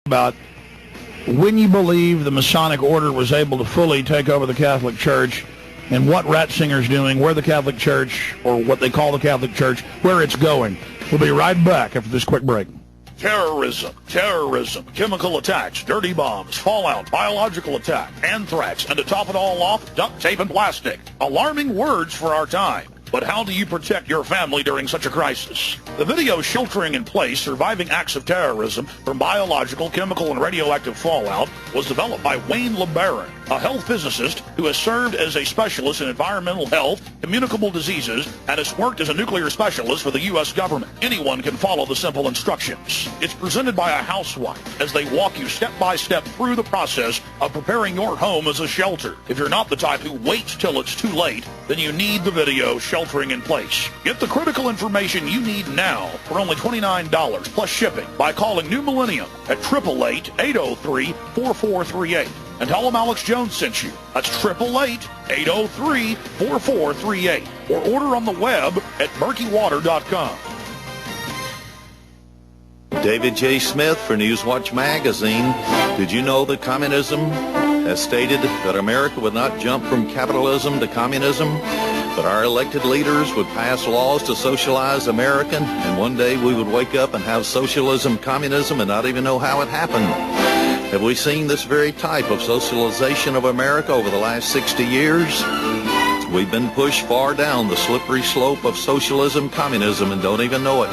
about when you believe the Masonic Order was able to fully take over the Catholic Church and what Ratzinger's doing, where the Catholic Church, or what they call the Catholic Church, where it's going. We'll be right back after this quick break. Terrorism, chemical attacks, dirty bombs, fallout, biological attack, anthrax, and to top it all off, duct tape and plastic. Alarming words for our time. But how do you protect your family during such a crisis? The video Sheltering in Place, Surviving Acts of Terrorism from Biological, Chemical, and Radioactive Fallout was developed by Wayne LeBaron, a health physicist who has served as a specialist in environmental health, communicable diseases, and has worked as a nuclear specialist for the U.S. government. Anyone can follow the simple instructions. It's presented by a housewife as they walk you step by step through the process of preparing your home as a shelter. If you're not the type who waits till it's too late, then you need the video Sheltering in Place. Get the critical information you need now for only $29 plus shipping by calling New Millennium at 888-803-4438. And tell them Alex Jones sent you. That's 888-803-4438. Or order on the web at murkywater.com. David J. Smith for Newswatch Magazine. Did you know that communism has stated that America would not jump from capitalism to communism, but our elected leaders would pass laws to socialize America, and one day we would wake up and have socialism, communism, and not even know how it happened? Have we seen this very type of socialization of America over the last 60 years? We've been pushed far down the slippery slope of socialism, communism, and don't even know it.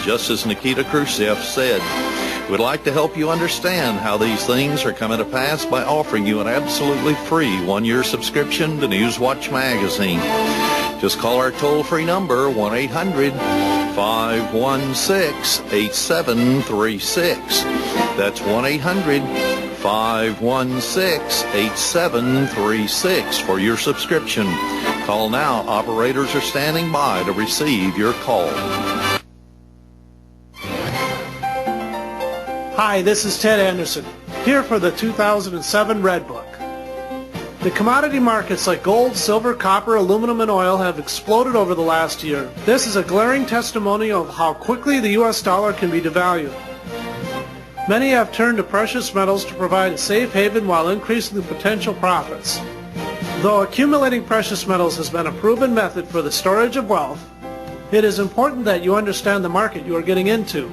Just as Nikita Khrushchev said, we'd like to help you understand how these things are coming to pass by offering you an absolutely free one-year subscription to Newswatch Magazine. Just call our toll-free number, 1-800-516-8736. That's 1-800-516-8736 for your subscription. Call now. Operators are standing by to receive your call. Hi, this is Ted Anderson, here for the 2007 Red Book. The commodity markets like gold, silver, copper, aluminum, and oil have exploded over the last year. This is a glaring testimony of how quickly the U.S. dollar can be devalued. Many have turned to precious metals to provide a safe haven while increasing the potential profits. Though accumulating precious metals has been a proven method for the storage of wealth, it is important that you understand the market you are getting into.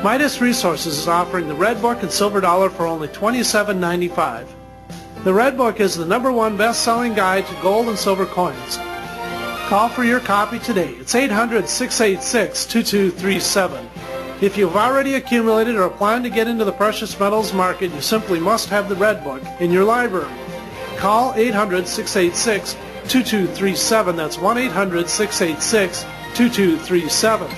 Midas Resources is offering the Red Book and Silver Dollar for only $27.95. The Red Book is the #1 best-selling guide to gold and silver coins. Call for your copy today. It's 800-686-2237. If you've already accumulated or plan to get into the precious metals market, you simply must have the Red Book in your library. Call 800-686-2237. That's 1-800-686-2237.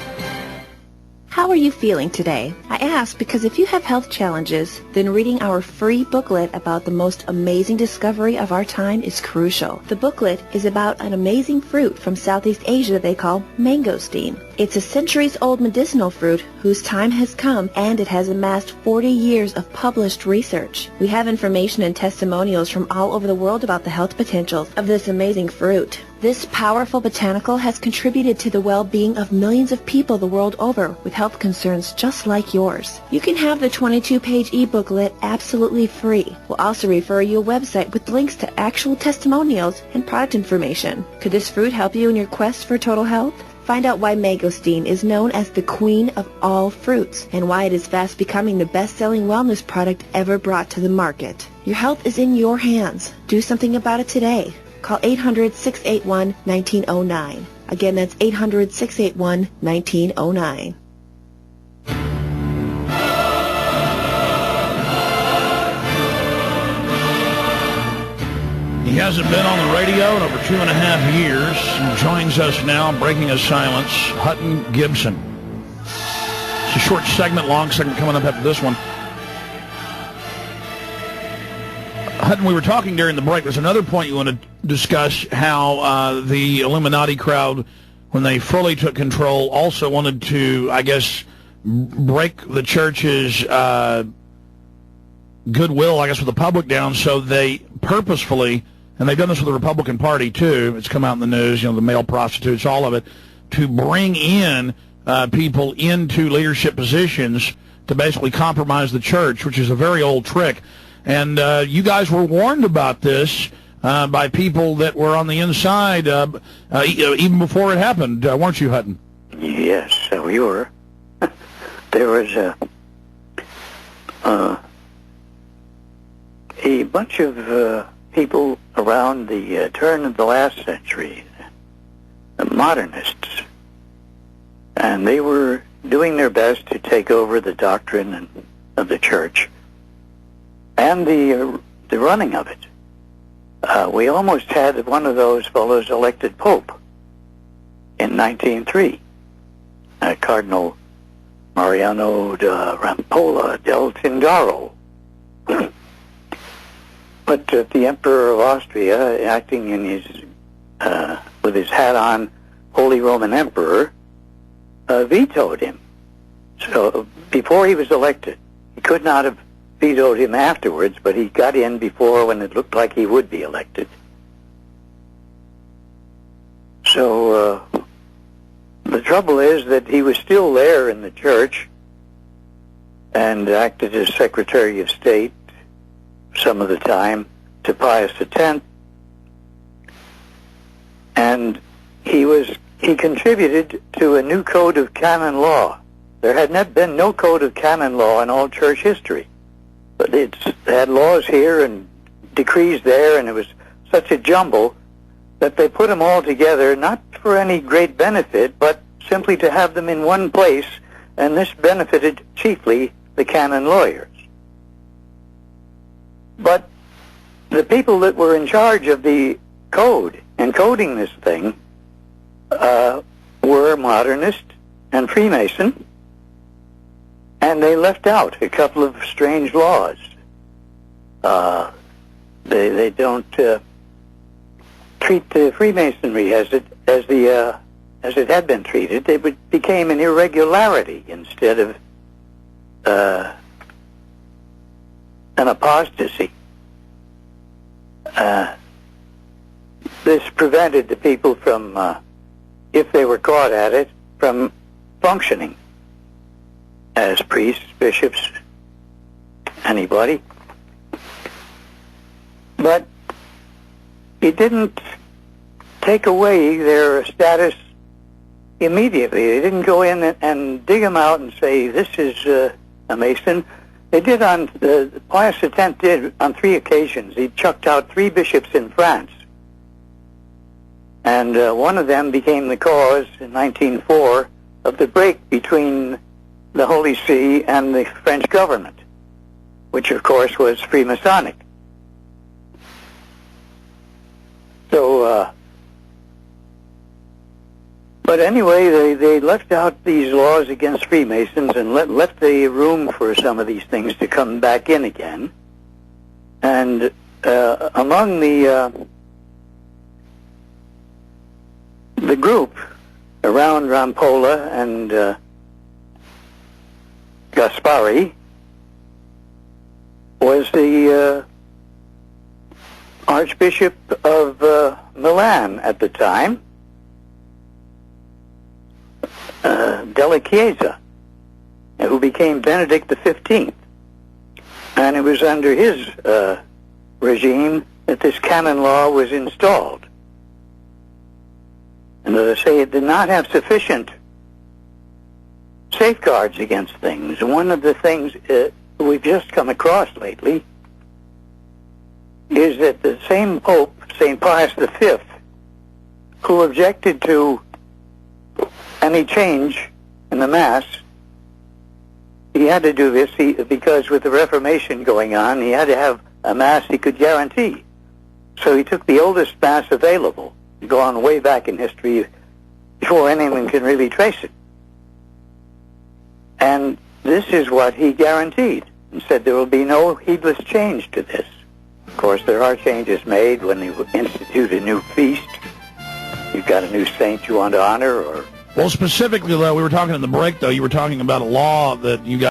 How are you feeling today? I ask because if you have health challenges, then reading our free booklet about the most amazing discovery of our time is crucial. The booklet is about an amazing fruit from Southeast Asia they call mangosteen. It's a centuries-old medicinal fruit whose time has come, and it has amassed 40 years of published research. We have information and testimonials from all over the world about the health potentials of this amazing fruit. This powerful botanical has contributed to the well-being of millions of people the world over with health concerns just like yours. You can have the 22-page e-booklet absolutely free. We'll also refer you a website with links to actual testimonials and product information. Could this fruit help you in your quest for total health? Find out why mangosteen is known as the queen of all fruits and why it is fast becoming the best-selling wellness product ever brought to the market. Your health is in your hands. Do something about it today. Call 800-681-1909. Again, that's 800-681-1909. He hasn't been on the radio in over 2.5 years. He joins us now, breaking a silence, Hutton Gibson. It's a short segment, long segment coming up after this one. Hutton, we were talking during the break. There's another point you want to discuss, how the Illuminati crowd, when they fully took control, also wanted to, I guess, break the church's goodwill, I guess, with the public down, so they purposefully, and they've done this with the Republican Party too, it's come out in the news, you know, the male prostitutes, all of it, to bring in people into leadership positions to basically compromise the church, which is a very old trick. And you guys were warned about this by people that were on the inside even before it happened, weren't you, Hutton? Yes, we were. There was a bunch of people around the turn of the last century, the modernists, and they were doing their best to take over the doctrine of the church and the running of it. We almost had one of those fellows elected Pope in 1903, Cardinal Mariano da Rampolla del Tindaro. But the Emperor of Austria, acting in his with his hat on, Holy Roman Emperor, vetoed him. So before he was elected, he could not have vetoed him afterwards, but he got in before when it looked like he would be elected. So the trouble is that he was still there in the church and acted as Secretary of State some of the time to Pius X, and he contributed to a new code of canon law. There had been no code of canon law in all church history, but it had laws here and decrees there, and it was such a jumble that they put them all together, not for any great benefit, but simply to have them in one place, and this benefited chiefly the canon lawyers. But the people that were in charge of the code, encoding this thing, were modernist and Freemason, and they left out a couple of strange laws. They don't treat the Freemasonry as it had been treated. It became an irregularity instead of an apostasy. This prevented the people from, if they were caught at it, from functioning as priests, bishops, anybody. But it didn't take away their status immediately. They didn't go in and dig them out and say, this is a Mason. They did Pius X did on 3 occasions. He chucked out 3 bishops in France. And one of them became the cause in 1904 of the break between the Holy See and the French government, which of course was Freemasonic. So, but anyway, they left out these laws against Freemasons and left the room for some of these things to come back in again. And among the group around Rampolla and Gaspari was the Archbishop of Milan at the time, Della Chiesa, who became Benedict XV. And it was under his regime that this canon law was installed. And as I say, it did not have sufficient safeguards against things. One of the things we've just come across lately is that the same Pope, St. Pius V, who objected to any change in the Mass, he had to do this because with the Reformation going on, he had to have a Mass he could guarantee. So he took the oldest Mass available, gone way back in history before anyone can really trace it. And this is what he guaranteed and said there will be no heedless change to this. Of course, there are changes made when you institute a new feast. You've got a new saint you want to honor, or... Well, specifically, though, we were talking in the break, though, you were talking about a law that you got